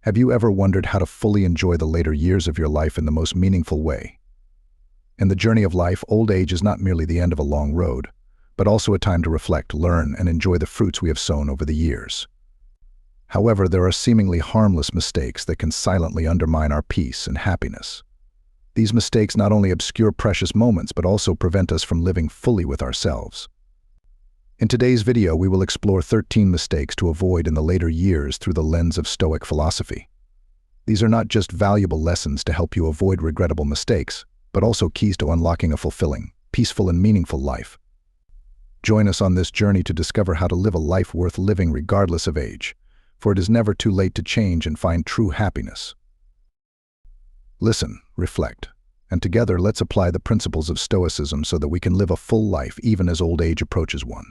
Have you ever wondered how to fully enjoy the later years of your life in the most meaningful way? In the journey of life, old age is not merely the end of a long road, but also a time to reflect, learn, and enjoy the fruits we have sown over the years. However, there are seemingly harmless mistakes that can silently undermine our peace and happiness. These mistakes not only obscure precious moments, but also prevent us from living fully with ourselves. In today's video, we will explore 13 mistakes to avoid in the later years through the lens of Stoic philosophy. These are not just valuable lessons to help you avoid regrettable mistakes, but also keys to unlocking a fulfilling, peaceful, and meaningful life. Join us on this journey to discover how to live a life worth living regardless of age, for it is never too late to change and find true happiness. Listen, reflect, and together let's apply the principles of Stoicism so that we can live a full life even as old age approaches one.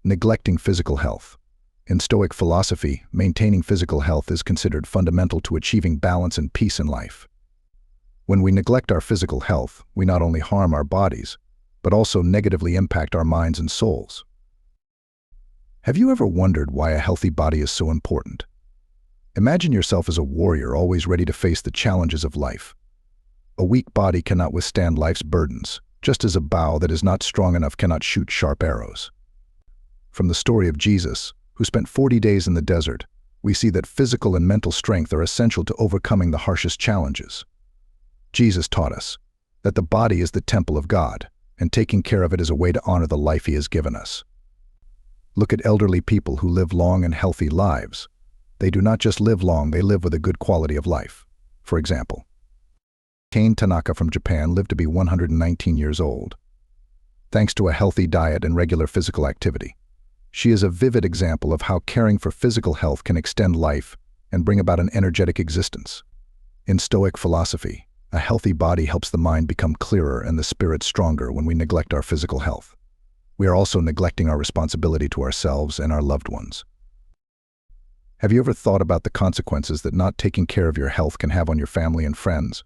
Neglecting physical health. In Stoic philosophy, maintaining physical health is considered fundamental to achieving balance and peace in life. When we neglect our physical health, we not only harm our bodies, but also negatively impact our minds and souls. Have you ever wondered why a healthy body is so important? Imagine yourself as a warrior always ready to face the challenges of life. A weak body cannot withstand life's burdens, just as a bow that is not strong enough cannot shoot sharp arrows. From the story of Jesus, who spent 40 days in the desert, we see that physical and mental strength are essential to overcoming the harshest challenges. Jesus taught us that the body is the temple of God, and taking care of it is a way to honor the life He has given us. Look at elderly people who live long and healthy lives. They do not just live long, they live with a good quality of life. For example, Kane Tanaka from Japan lived to be 119 years old. Thanks to a healthy diet and regular physical activity, she is a vivid example of how caring for physical health can extend life and bring about an energetic existence. In Stoic philosophy, a healthy body helps the mind become clearer and the spirit stronger when we neglect our physical health. We are also neglecting our responsibility to ourselves and our loved ones. Have you ever thought about the consequences that not taking care of your health can have on your family and friends?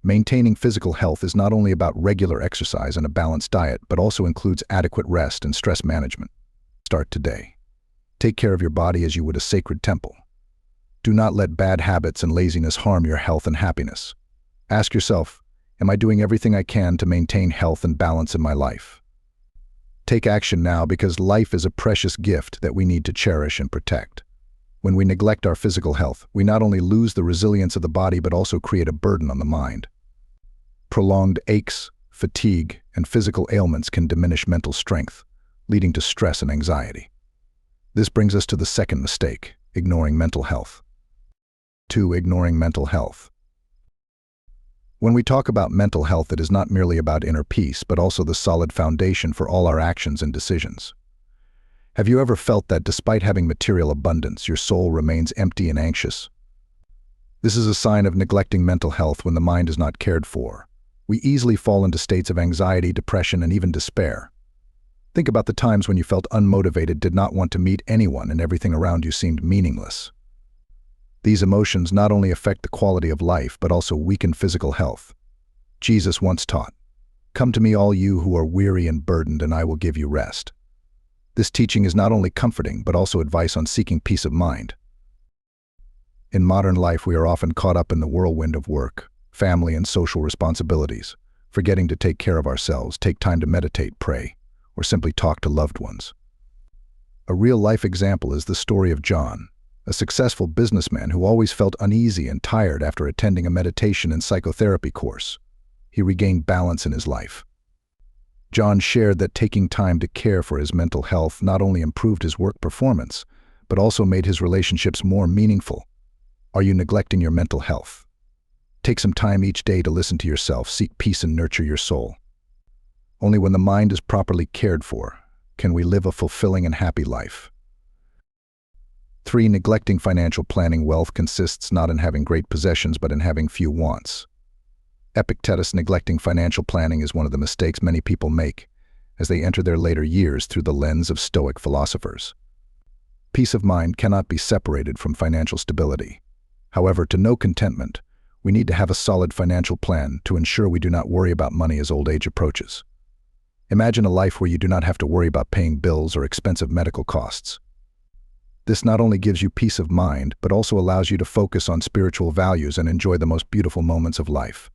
Maintaining physical health is not only about regular exercise and a balanced diet, but also includes adequate rest and stress management. Start today. Take care of your body as you would a sacred temple. Do not let bad habits and laziness harm your health and happiness. Ask yourself, am I doing everything I can to maintain health and balance in my life? Take action now, because life is a precious gift that we need to cherish and protect. When we neglect our physical health, we not only lose the resilience of the body but also create a burden on the mind. Prolonged aches, fatigue, and physical ailments can diminish mental strength, leading to stress and anxiety. This brings us to the second mistake, ignoring mental health. 2. Ignoring mental health. When we talk about mental health, it is not merely about inner peace, but also the solid foundation for all our actions and decisions. Have you ever felt that despite having material abundance, your soul remains empty and anxious? This is a sign of neglecting mental health when the mind is not cared for. We easily fall into states of anxiety, depression, and even despair. Think about the times when you felt unmotivated, did not want to meet anyone, and everything around you seemed meaningless. These emotions not only affect the quality of life, but also weaken physical health. Jesus once taught, "Come to me, all you who are weary and burdened, and I will give you rest." This teaching is not only comforting, but also advice on seeking peace of mind. In modern life, we are often caught up in the whirlwind of work, family, and social responsibilities, forgetting to take care of ourselves, take time to meditate, pray, or simply talk to loved ones. A real-life example is the story of John, a successful businessman who always felt uneasy and tired after attending a meditation and psychotherapy course. He regained balance in his life. John shared that taking time to care for his mental health not only improved his work performance, but also made his relationships more meaningful. Are you neglecting your mental health? Take some time each day to listen to yourself, seek peace, and nurture your soul. Only when the mind is properly cared for can we live a fulfilling and happy life. 3. Neglecting financial planning. Wealth consists not in having great possessions, but in having few wants. Epictetus. Neglecting financial planning is one of the mistakes many people make as they enter their later years through the lens of Stoic philosophers. Peace of mind cannot be separated from financial stability. However, to know contentment, we need to have a solid financial plan to ensure we do not worry about money as old age approaches. Imagine a life where you do not have to worry about paying bills or expensive medical costs. This not only gives you peace of mind, but also allows you to focus on spiritual values and enjoy the most beautiful moments of life.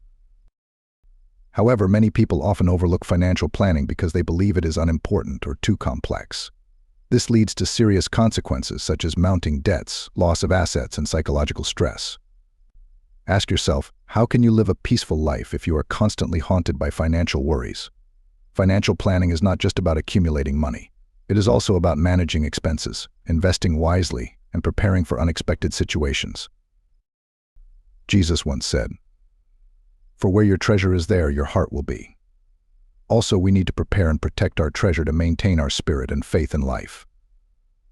However, many people often overlook financial planning because they believe it is unimportant or too complex. This leads to serious consequences such as mounting debts, loss of assets, and psychological stress. Ask yourself, how can you live a peaceful life if you are constantly haunted by financial worries? Financial planning is not just about accumulating money. It is also about managing expenses, investing wisely, and preparing for unexpected situations. Jesus once said, "For where your treasure is, there your heart will be." Also, we need to prepare and protect our treasure to maintain our spirit and faith in life.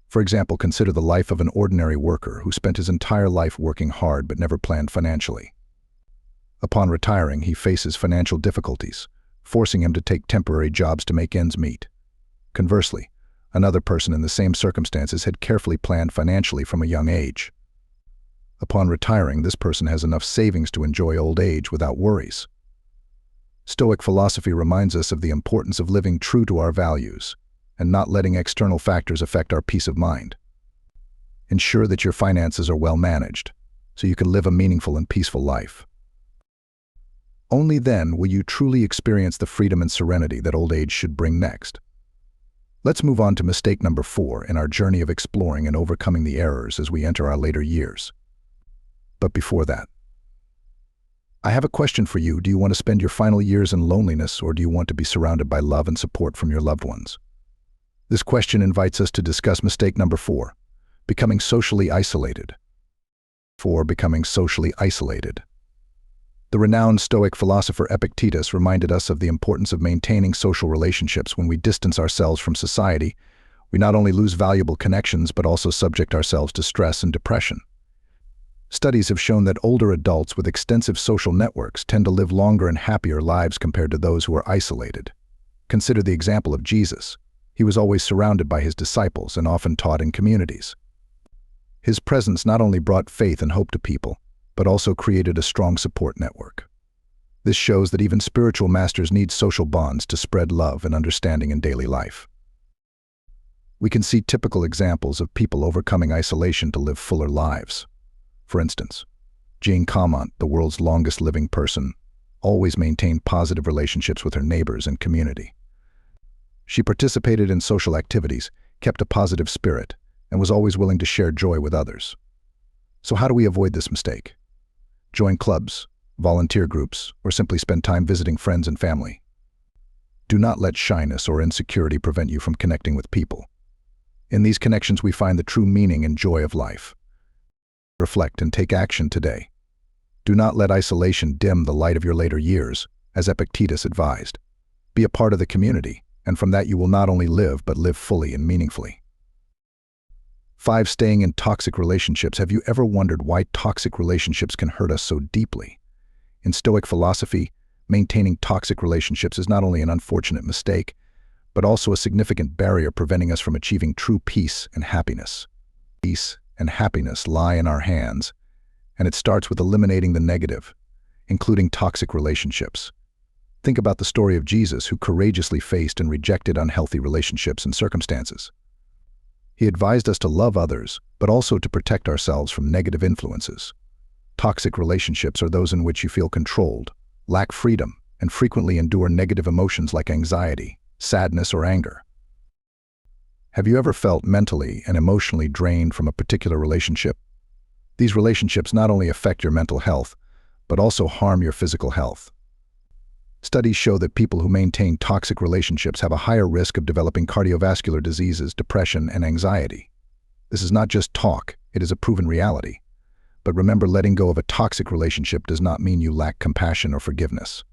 For example, consider the life of an ordinary worker who spent his entire life working hard but never planned financially. Upon retiring, he faces financial difficulties, forcing him to take temporary jobs to make ends meet. Conversely, another person in the same circumstances had carefully planned financially from a young age. Upon retiring, this person has enough savings to enjoy old age without worries. Stoic philosophy reminds us of the importance of living true to our values and not letting external factors affect our peace of mind. Ensure that your finances are well managed, so you can live a meaningful and peaceful life. Only then will you truly experience the freedom and serenity that old age should bring next. Let's move on to mistake number 4 in our journey of exploring and overcoming the errors as we enter our later years. But before that, I have a question for you. Do you want to spend your final years in loneliness, or do you want to be surrounded by love and support from your loved ones? This question invites us to discuss mistake number 4, becoming socially isolated. 4. Becoming socially isolated. The renowned Stoic philosopher Epictetus reminded us of the importance of maintaining social relationships. When we distance ourselves from society, we not only lose valuable connections but also subject ourselves to stress and depression. Studies have shown that older adults with extensive social networks tend to live longer and happier lives compared to those who are isolated. Consider the example of Jesus. He was always surrounded by his disciples and often taught in communities. His presence not only brought faith and hope to people, but also created a strong support network. This shows that even spiritual masters need social bonds to spread love and understanding in daily life. We can see typical examples of people overcoming isolation to live fuller lives. For instance, Jean Calment, the world's longest living person, always maintained positive relationships with her neighbors and community. She participated in social activities, kept a positive spirit, and was always willing to share joy with others. So how do we avoid this mistake? Join clubs, volunteer groups, or simply spend time visiting friends and family. Do not let shyness or insecurity prevent you from connecting with people. In these connections, we find the true meaning and joy of life. Reflect and take action today. Do not let isolation dim the light of your later years, as Epictetus advised. Be a part of the community, and from that you will not only live, but live fully and meaningfully. 5. Staying in toxic relationships. Have you ever wondered why toxic relationships can hurt us so deeply? In Stoic philosophy, maintaining toxic relationships is not only an unfortunate mistake, but also a significant barrier preventing us from achieving true peace and happiness. Peace and happiness lie in our hands, and it starts with eliminating the negative, including toxic relationships. Think about the story of Jesus, who courageously faced and rejected unhealthy relationships and circumstances. He advised us to love others, but also to protect ourselves from negative influences. Toxic relationships are those in which you feel controlled, lack freedom, and frequently endure negative emotions like anxiety, sadness, or anger. Have you ever felt mentally and emotionally drained from a particular relationship? These relationships not only affect your mental health, but also harm your physical health. Studies show that people who maintain toxic relationships have a higher risk of developing cardiovascular diseases, depression, and anxiety. This is not just talk, it is a proven reality. But remember, letting go of a toxic relationship does not mean you lack compassion or forgiveness.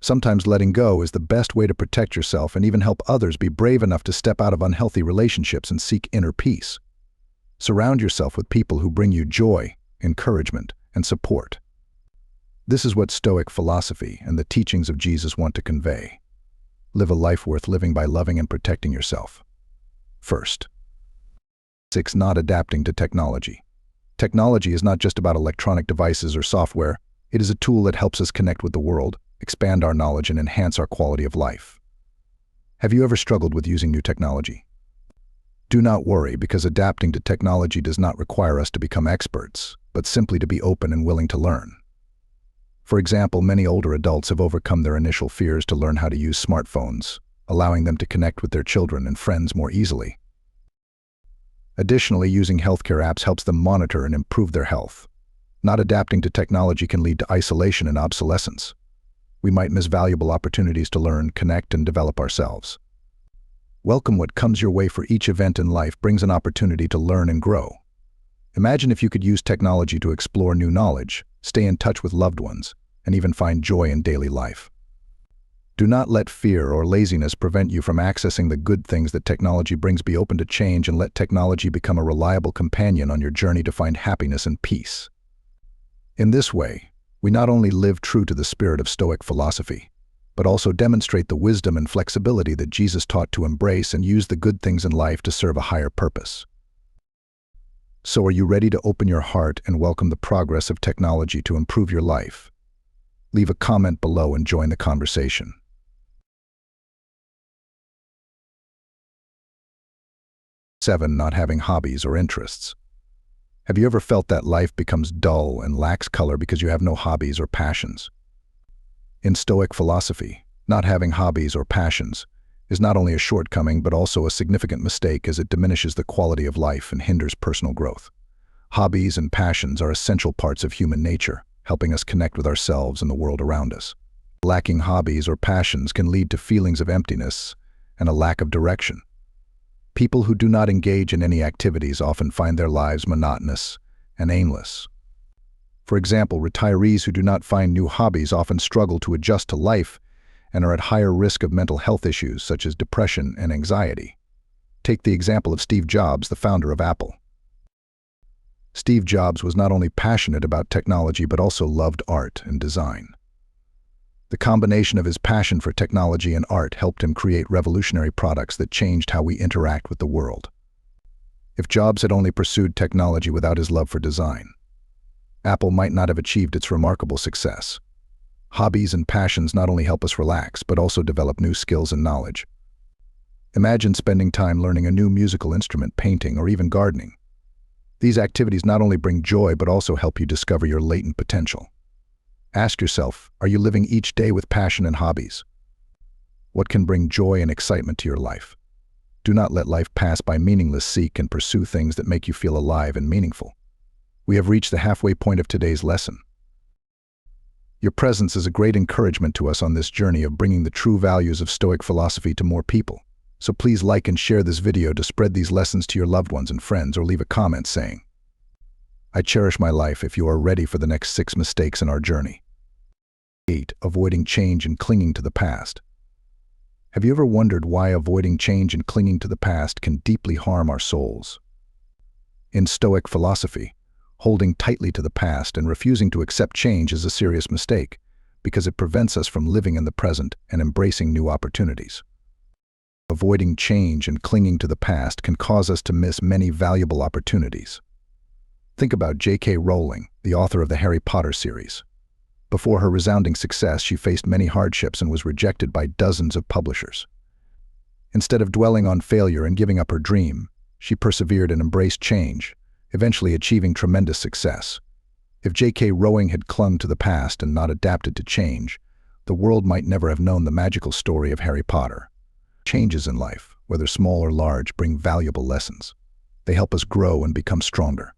Sometimes letting go is the best way to protect yourself and even help others be brave enough to step out of unhealthy relationships and seek inner peace. Surround yourself with people who bring you joy, encouragement, and support. This is what Stoic philosophy and the teachings of Jesus want to convey. Live a life worth living by loving and protecting yourself. First. 6. Not adapting to technology. Technology is not just about electronic devices or software. It is a tool that helps us connect with the world, expand our knowledge, and enhance our quality of life. Have you ever struggled with using new technology? Do not worry, because adapting to technology does not require us to become experts, but simply to be open and willing to learn. For example, many older adults have overcome their initial fears to learn how to use smartphones, allowing them to connect with their children and friends more easily. Additionally, using healthcare apps helps them monitor and improve their health. Not adapting to technology can lead to isolation and obsolescence. We might miss valuable opportunities to learn, connect, and develop ourselves. Welcome what comes your way. For each event in life brings an opportunity to learn and grow. Imagine if you could use technology to explore new knowledge, stay in touch with loved ones, and even find joy in daily life. Do not let fear or laziness prevent you from accessing the good things that technology brings. Be open to change and let technology become a reliable companion on your journey to find happiness and peace. In this way, we not only live true to the spirit of Stoic philosophy, but also demonstrate the wisdom and flexibility that Jesus taught to embrace and use the good things in life to serve a higher purpose. So are you ready to open your heart and welcome the progress of technology to improve your life? Leave a comment below and join the conversation. 7. Not having hobbies or interests. Have you ever felt that life becomes dull and lacks color because you have no hobbies or passions? In Stoic philosophy, not having hobbies or passions is not only a shortcoming but also a significant mistake, as it diminishes the quality of life and hinders personal growth. Hobbies and passions are essential parts of human nature, helping us connect with ourselves and the world around us. Lacking hobbies or passions can lead to feelings of emptiness and a lack of direction. People who do not engage in any activities often find their lives monotonous and aimless. For example, retirees who do not find new hobbies often struggle to adjust to life and are at higher risk of mental health issues such as depression and anxiety. Take the example of Steve Jobs, the founder of Apple. Steve Jobs was not only passionate about technology but also loved art and design. The combination of his passion for technology and art helped him create revolutionary products that changed how we interact with the world. If Jobs had only pursued technology without his love for design, Apple might not have achieved its remarkable success. Hobbies and passions not only help us relax, but also develop new skills and knowledge. Imagine spending time learning a new musical instrument, painting, or even gardening. These activities not only bring joy, but also help you discover your latent potential. Ask yourself, are you living each day with passion and hobbies? What can bring joy and excitement to your life? Do not let life pass by meaningless. Seek and pursue things that make you feel alive and meaningful. We have reached the halfway point of today's lesson. Your presence is a great encouragement to us on this journey of bringing the true values of Stoic philosophy to more people. So please like and share this video to spread these lessons to your loved ones and friends, or leave a comment saying, "I cherish my life," if you are ready for the next 6 mistakes in our journey. 8. Avoiding change and clinging to the past. Have you ever wondered why avoiding change and clinging to the past can deeply harm our souls? In Stoic philosophy, holding tightly to the past and refusing to accept change is a serious mistake, because it prevents us from living in the present and embracing new opportunities. Avoiding change and clinging to the past can cause us to miss many valuable opportunities. Think about J.K. Rowling, the author of the Harry Potter series. Before her resounding success, she faced many hardships and was rejected by dozens of publishers. Instead of dwelling on failure and giving up her dream, she persevered and embraced change, eventually achieving tremendous success. If J.K. Rowling had clung to the past and not adapted to change, the world might never have known the magical story of Harry Potter. Changes in life, whether small or large, bring valuable lessons. They help us grow and become stronger.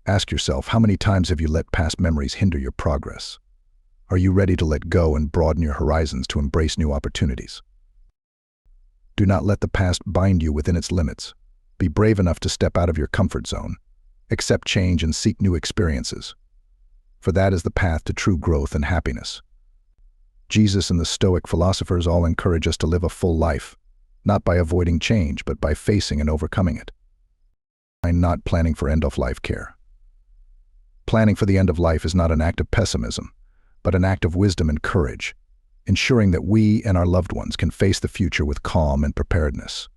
Ask yourself, how many times have you let past memories hinder your progress? Are you ready to let go and broaden your horizons to embrace new opportunities? Do not let the past bind you within its limits. Be brave enough to step out of your comfort zone, accept change, and seek new experiences. For that is the path to true growth and happiness. Jesus and the Stoic philosophers all encourage us to live a full life, not by avoiding change, but by facing and overcoming it. I'm not planning for end-of-life care. Planning for the end of life is not an act of pessimism, but an act of wisdom and courage, ensuring that we and our loved ones can face the future with calm and preparedness.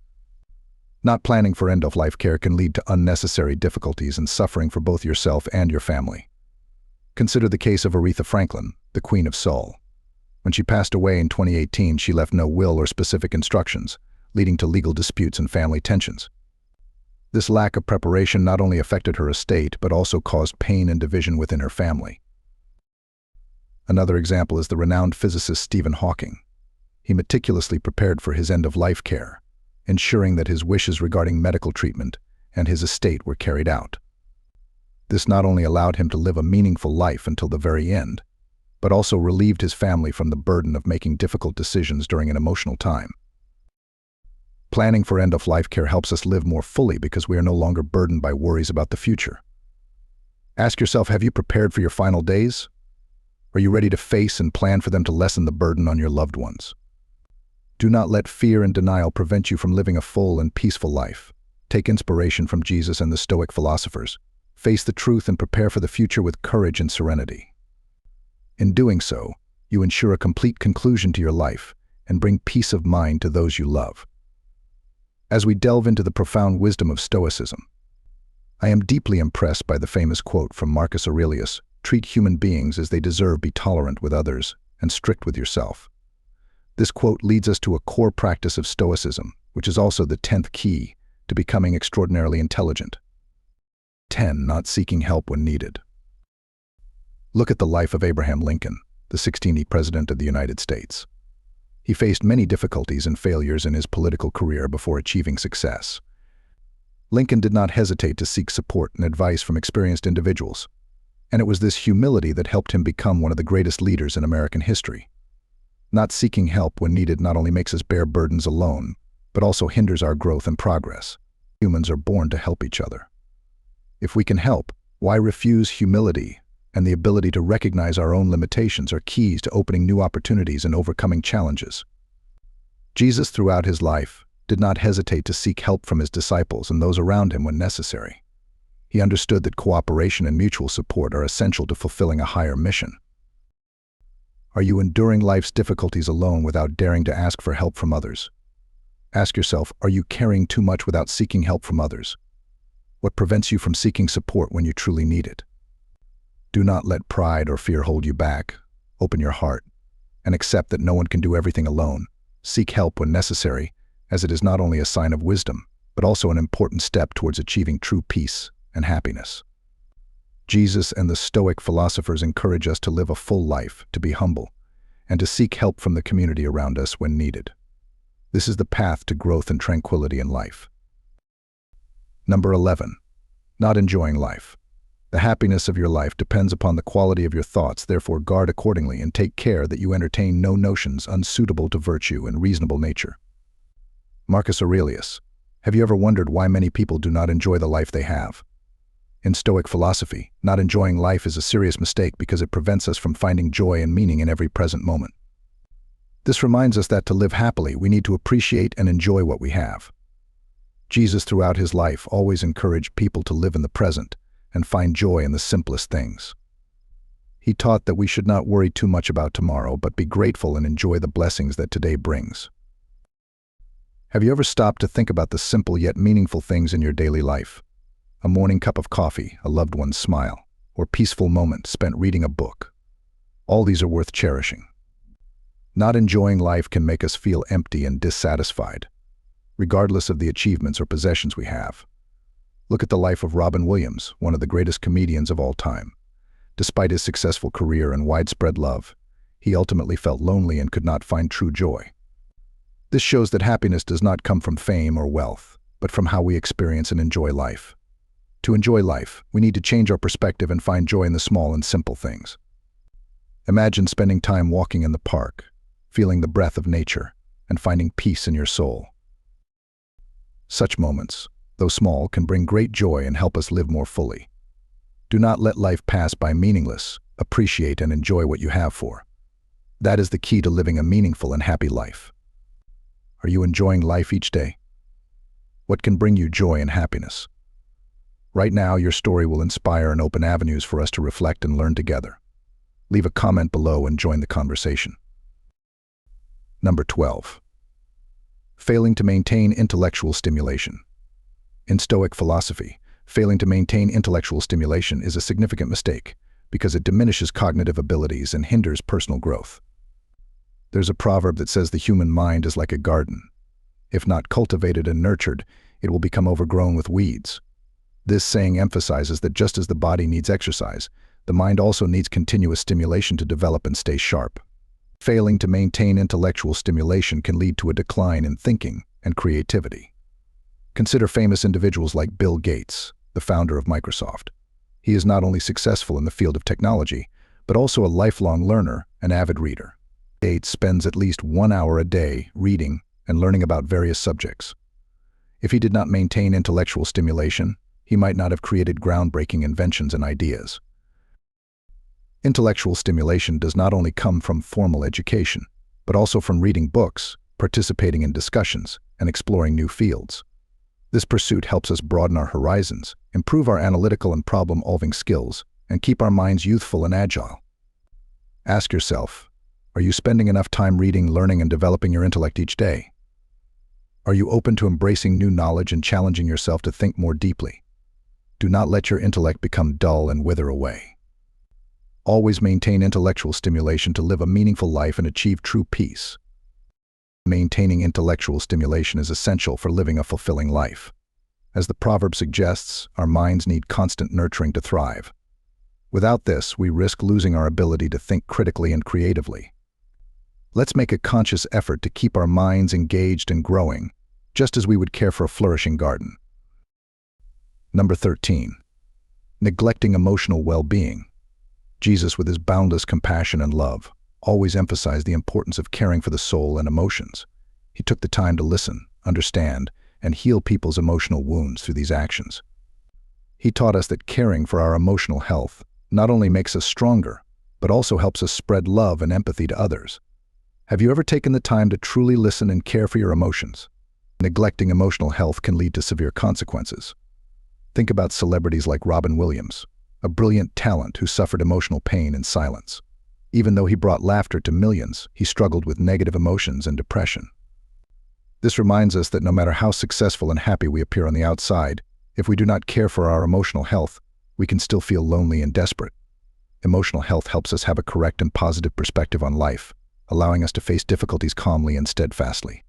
Not planning for end-of-life care can lead to unnecessary difficulties and suffering for both yourself and your family. Consider the case of Aretha Franklin, the Queen of Soul. When she passed away in 2018, she left no will or specific instructions, leading to legal disputes and family tensions. This lack of preparation not only affected her estate, but also caused pain and division within her family. Another example is the renowned physicist Stephen Hawking. He meticulously prepared for his end-of-life care, ensuring that his wishes regarding medical treatment and his estate were carried out. This not only allowed him to live a meaningful life until the very end, but also relieved his family from the burden of making difficult decisions during an emotional time. Planning for end-of-life care helps us live more fully because we are no longer burdened by worries about the future. Ask yourself, have you prepared for your final days? Are you ready to face and plan for them to lessen the burden on your loved ones? Do not let fear and denial prevent you from living a full and peaceful life. Take inspiration from Jesus and the Stoic philosophers. Face the truth and prepare for the future with courage and serenity. In doing so, you ensure a complete conclusion to your life and bring peace of mind to those you love. As we delve into the profound wisdom of Stoicism, I am deeply impressed by the famous quote from Marcus Aurelius, "Treat human beings as they deserve, be tolerant with others, and strict with yourself." This quote leads us to a core practice of Stoicism, which is also the 10th key to becoming extraordinarily intelligent. 10. Not seeking help when needed. Look at the life of Abraham Lincoln, the 16th President of the United States. He faced many difficulties and failures in his political career before achieving success. Lincoln did not hesitate to seek support and advice from experienced individuals, and it was this humility that helped him become one of the greatest leaders in American history. Not seeking help when needed not only makes us bear burdens alone, but also hinders our growth and progress. Humans are born to help each other. If we can help, why refuse? Humility and the ability to recognize our own limitations are keys to opening new opportunities and overcoming challenges. Jesus, throughout his life, did not hesitate to seek help from his disciples and those around him when necessary. He understood that cooperation and mutual support are essential to fulfilling a higher mission. Are you enduring life's difficulties alone without daring to ask for help from others? Ask yourself, are you carrying too much without seeking help from others? What prevents you from seeking support when you truly need it? Do not let pride or fear hold you back. Open your heart and accept that no one can do everything alone. Seek help when necessary, as it is not only a sign of wisdom, but also an important step towards achieving true peace and happiness. Jesus and the Stoic philosophers encourage us to live a full life, to be humble, and to seek help from the community around us when needed. This is the path to growth and tranquility in life. Number 11. Not enjoying life. The happiness of your life depends upon the quality of your thoughts, therefore guard accordingly and take care that you entertain no notions unsuitable to virtue and reasonable nature. Marcus Aurelius. Have you ever wondered why many people do not enjoy the life they have? In Stoic philosophy, not enjoying life is a serious mistake because it prevents us from finding joy and meaning in every present moment. This reminds us that to live happily, we need to appreciate and enjoy what we have. Jesus, throughout his life, always encouraged people to live in the present and find joy in the simplest things. He taught that we should not worry too much about tomorrow, but be grateful and enjoy the blessings that today brings. Have you ever stopped to think about the simple yet meaningful things in your daily life? A morning cup of coffee, a loved one's smile, or peaceful moment spent reading a book. All these are worth cherishing. Not enjoying life can make us feel empty and dissatisfied, regardless of the achievements or possessions we have. Look at the life of Robin Williams, one of the greatest comedians of all time. Despite his successful career and widespread love, he ultimately felt lonely and could not find true joy. This shows that happiness does not come from fame or wealth, but from how we experience and enjoy life. To enjoy life, we need to change our perspective and find joy in the small and simple things. Imagine spending time walking in the park, feeling the breath of nature, and finding peace in your soul. Such moments, though small, can bring great joy and help us live more fully. Do not let life pass by meaningless. Appreciate and enjoy what you have for. That is the key to living a meaningful and happy life. Are you enjoying life each day? What can bring you joy and happiness? Right now, your story will inspire and open avenues for us to reflect and learn together. Leave a comment below and join the conversation. Number 12. Failing to maintain intellectual stimulation. In Stoic philosophy, failing to maintain intellectual stimulation is a significant mistake because it diminishes cognitive abilities and hinders personal growth. There's a proverb that says the human mind is like a garden. If not cultivated and nurtured, it will become overgrown with weeds. This saying emphasizes that just as the body needs exercise, the mind also needs continuous stimulation to develop and stay sharp. Failing to maintain intellectual stimulation can lead to a decline in thinking and creativity. Consider famous individuals like Bill Gates, the founder of Microsoft. He is not only successful in the field of technology, but also a lifelong learner and avid reader. Gates spends at least 1 hour a day reading and learning about various subjects. If he did not maintain intellectual stimulation, he might not have created groundbreaking inventions and ideas. Intellectual stimulation does not only come from formal education, but also from reading books, participating in discussions, and exploring new fields. This pursuit helps us broaden our horizons, improve our analytical and problem-solving skills, and keep our minds youthful and agile. Ask yourself, are you spending enough time reading, learning, and developing your intellect each day? Are you open to embracing new knowledge and challenging yourself to think more deeply? Do not let your intellect become dull and wither away. Always maintain intellectual stimulation to live a meaningful life and achieve true peace. Maintaining intellectual stimulation is essential for living a fulfilling life. As the proverb suggests, our minds need constant nurturing to thrive. Without this, we risk losing our ability to think critically and creatively. Let's make a conscious effort to keep our minds engaged and growing, just as we would care for a flourishing garden. Number 13. Neglecting emotional well-being. Jesus, with his boundless compassion and love, always emphasized the importance of caring for the soul and emotions. He took the time to listen, understand, and heal people's emotional wounds through these actions. He taught us that caring for our emotional health not only makes us stronger, but also helps us spread love and empathy to others. Have you ever taken the time to truly listen and care for your emotions? Neglecting emotional health can lead to severe consequences. Think about celebrities like Robin Williams, a brilliant talent who suffered emotional pain in silence. Even though he brought laughter to millions, he struggled with negative emotions and depression. This reminds us that no matter how successful and happy we appear on the outside, if we do not care for our emotional health, we can still feel lonely and desperate. Emotional health helps us have a correct and positive perspective on life, allowing us to face difficulties calmly and steadfastly.